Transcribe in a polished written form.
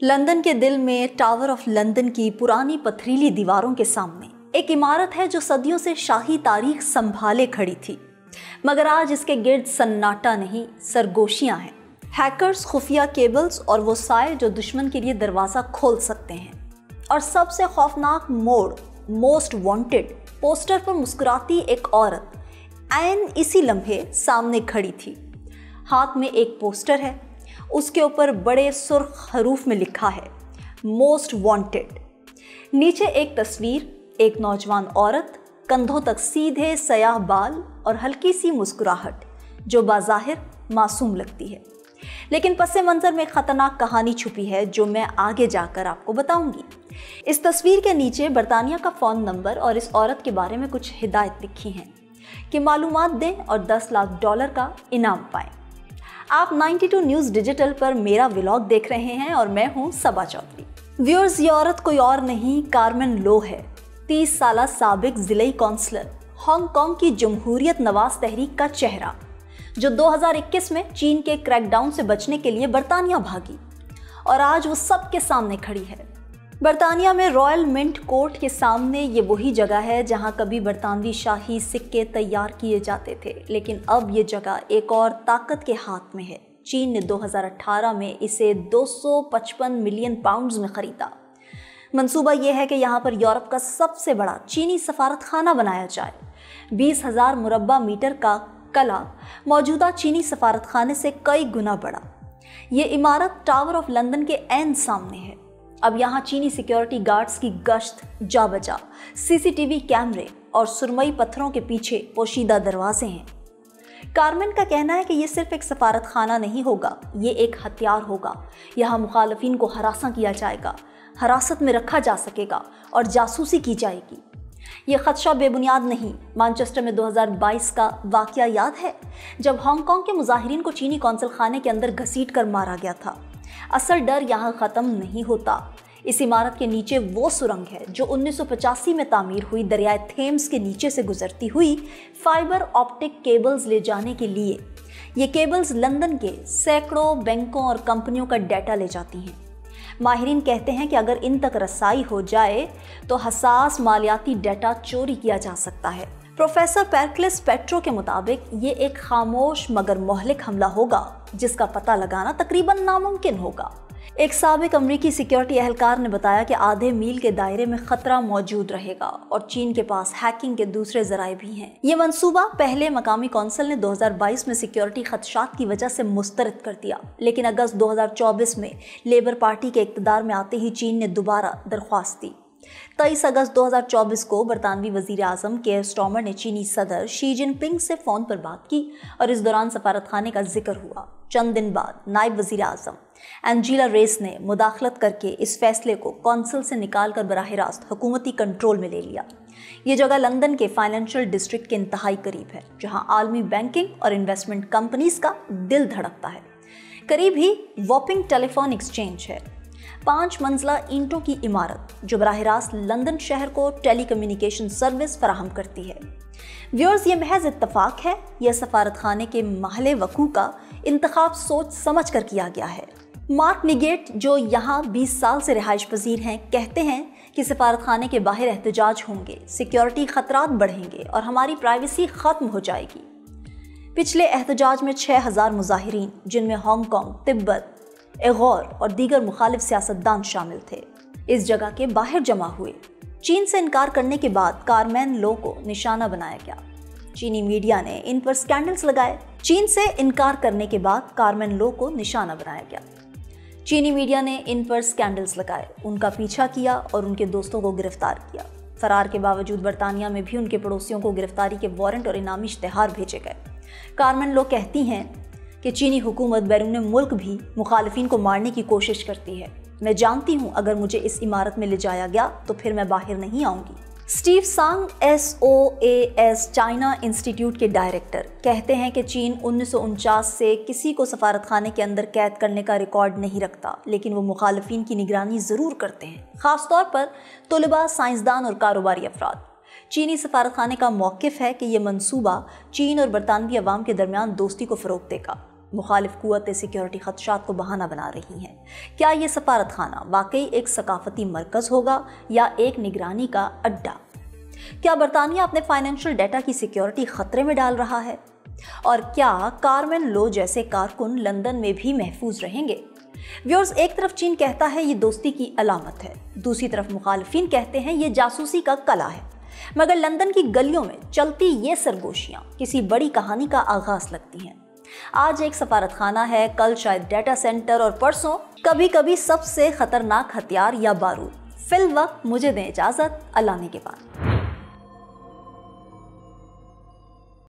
London के दिल में टावर ऑफ लंदन की पुरानी पथरीली दीवारों के सामने एक इमारत है जो सदियों से शाही तारीख संभाले खड़ी थी, मगर आज इसके गिर्द सन्नाटा नहीं, सरगोशियां हैं। हैकर्स, खुफिया केबल्स और वो साए जो दुश्मन के लिए दरवाज़ा खोल सकते हैं। और सबसे खौफनाक मोड़, मोस्ट वांटेड पोस्टर पर मुस्कुराती एक औरत ऐन इसी लम्हे सामने खड़ी थी। हाथ में एक पोस्टर है, उसके ऊपर बड़े सुर्ख हरूफ में लिखा है मोस्ट वांटेड। नीचे एक तस्वीर, एक नौजवान औरत, कंधों तक सीधे सयाह बाल और हल्की सी मुस्कुराहट जो बाज़ाहिर मासूम लगती है, लेकिन पसे मंजर में खतरनाक कहानी छुपी है जो मैं आगे जाकर आपको बताऊंगी। इस तस्वीर के नीचे बरतानिया का फ़ोन नंबर और इस औरत के बारे में कुछ हिदायत लिखी हैं कि मालूमात दें और $10 लाख का इनाम पाएं। आप 92 न्यूज़ डिजिटल पर मेरा व्लॉग देख रहे हैं और मैं हूं सबा चौधरी। व्यूअर्स, ये औरत कोई और नहीं, कार्मेन लो है। 30 साला साबिक ज़िले काउंसलर, हांगकांग की जमहूरियत नवाज तहरीक का चेहरा, जो 2021 में चीन के क्रैकडाउन से बचने के लिए बरतानिया भागी और आज वो सबके सामने खड़ी है। बरतानिया में रॉयल मिंट कोर्ट के सामने ये वही जगह है जहां कभी बरतानवी शाही सिक्के तैयार किए जाते थे, लेकिन अब ये जगह एक और ताकत के हाथ में है। चीन ने 2018 में इसे 255 मिलियन पाउंड्स में खरीदा। मंसूबा ये है कि यहाँ पर यूरोप का सबसे बड़ा चीनी सफारतखाना बनाया जाए। 20,000 मुरब्बा मीटर का कला मौजूदा चीनी सफारतखाने से कई गुना बड़ा। ये इमारत टावर ऑफ लंदन के ऐन सामने है। अब यहाँ चीनी सिक्योरिटी गार्ड्स की गश्त जा बजा, सीसीटीवी कैमरे और सुरमई पत्थरों के पीछे पोशीदा दरवाजे हैं। कार्मेन का कहना है कि ये सिर्फ एक सफारत खाना नहीं होगा, ये एक हथियार होगा। यहाँ मुखालफिन को हरासा किया जाएगा, हिरासत में रखा जा सकेगा और जासूसी की जाएगी। ये खदशा बेबुनियाद नहीं। मैनचेस्टर में 2022 का वाकया याद है, जब हांगकांग के मुजाहिरीन को चीनी कौंसल खाने के अंदर घसीट कर मारा गया था। असल डर यहाँ ख़त्म नहीं होता। इस इमारत के नीचे वो सुरंग है जो 1985 में तामीर हुई दरियाए थेम्स के नीचे से गुजरती हुई फाइबर ऑप्टिक केबल्स ले जाने के लिए। ये केबल्स लंदन के सैकड़ों बैंकों और कंपनियों का डाटा ले जाती हैं। माहिरीन कहते हैं कि अगर इन तक रसाई हो जाए तो हसास मालियाती डाटा चोरी किया जा सकता है। प्रोफेसर पेरक्लिस पेट्रो के मुताबिक ये एक खामोश मगर मोहलिक हमला होगा जिसका पता लगाना तकरीबन नामुमकिन होगा। एक साबिक अमरीकी सिक्योरिटी एहलकार ने बताया कि आधे मील के दायरे में खतरा मौजूद रहेगा और चीन के पास हैकिंग के दूसरे जराए भी हैं। ये मंसूबा पहले मकामी कौंसिल ने 2022 में सिक्योरिटी खदशात की वजह से मुस्तरद कर दिया, लेकिन अगस्त 2024 में लेबर पार्टी के इक़्तिदार में आते ही चीन ने दोबारा दरख्वास्त दी। 23 अगस्त 2024 को बरतानवी वज़ीर आज़म केयर स्टार्मर ने चीनी सदर शी जिनपिंग से फ़ोन पर बात की और इस दौरान सफारतखाने का जिक्र हुआ। चंद दिन बाद नायब वज़ीर आज़म एंजीला रेस ने मुदाखलत करके इस फैसले को कौंसिल से निकालकर बराह रास्त हुकूमती कंट्रोल में ले लिया। ये जगह लंदन के फाइनेंशियल डिस्ट्रिक्ट के इंतहाई करीब है, जहाँ आलमी बैंकिंग और इन्वेस्टमेंट कंपनीज का दिल धड़कता है। करीब ही वॉपिंग टेलीफोन एक्सचेंज है, 5 मंजिला ईंटों की इमारत जो बराह रास्त लंदन शहर को टेलीकम्युनिकेशन सर्विस फराहम करती है। व्यूअर्स, ये महज इत्तफाक है या सफारतखाने के महले वकू का इंतखाब सोच समझ कर किया गया है? मार्क निगेट, जो यहाँ 20 साल से रिहाइश पजीर हैं, कहते हैं कि सफारतखाने के बाहर एहतजाज होंगे, सिक्योरिटी खतरात बढ़ेंगे और हमारी प्राइवेसी ख़त्म हो जाएगी। पिछले एहतजाज में 6,000 मुजाहिरीन, जिनमें हांगकांग, तिब्बत, एगौर और दीगर मुखालिफ सियासतदान शामिल थे, इस जगह के बाहर जमा हुए। चीन से इनकार करने के बाद कार्मेन लो को निशाना बनाया गया। चीनी मीडिया ने इन पर स्कैंडल्स लगाए। चीन से इनकार करने के बाद कार्मेन लो को निशाना बनाया गया। चीनी मीडिया ने इन पर स्कैंडल्स लगाए, उनका पीछा किया और उनके दोस्तों को गिरफ्तार किया। फरार के बावजूद बरतानिया में भी उनके पड़ोसियों को गिरफ्तारी के वारंट और इनामी इश्तेहार भेजे गए। कार्मेन लो कहती हैं कि चीनी हुकूमत बैरून मुल्क भी मुखालिफिन को मारने की कोशिश करती है। मैं जानती हूँ अगर मुझे इस इमारत में ले जाया गया तो फिर मैं बाहर नहीं आऊँगी। स्टीव सांग SOAS चाइना इंस्टीट्यूट के डायरेक्टर कहते हैं कि चीन 1949 से किसी को सफारतखाने के अंदर कैद करने का रिकॉर्ड नहीं रखता, लेकिन वो मुखालिफिन की निगरानी ज़रूर करते हैं, ख़ासतौर पर तलबा, साइंसदान और कारोबारी अफराद। चीनी सफारतखाने का मौक़िफ़ है कि यह मंसूबा चीन और बरतानवी अवाम के दरमियान दोस्ती को फ़रोग़ देगा। मुखालिफ कुव्वतें सिक्योरिटी खदशात को बहाना बना रही हैं। क्या ये सफारत खाना वाकई एक सकाफती मरकज़ होगा या एक निगरानी का अड्डा? क्या बरतानिया अपने फाइनेंशियल डाटा की सिक्योरिटी खतरे में डाल रहा है? और क्या कारमेन लो जैसे कारकुन लंदन में भी महफूज रहेंगे? व्यूअर्स, एक तरफ चीन कहता है ये दोस्ती की अलामत है, दूसरी तरफ मुखालिफिन कहते हैं ये जासूसी का कला है। मगर लंदन की गलियों में चलती ये सरगोशियां किसी बड़ी कहानी का आगाज लगती हैं। आज एक सफारत खाना है, कल शायद डाटा सेंटर और परसों कभी कभी सबसे खतरनाक हथियार या बारूद। फिल वक्त मुझे दें इजाजत, अल्लाह ने के बाद।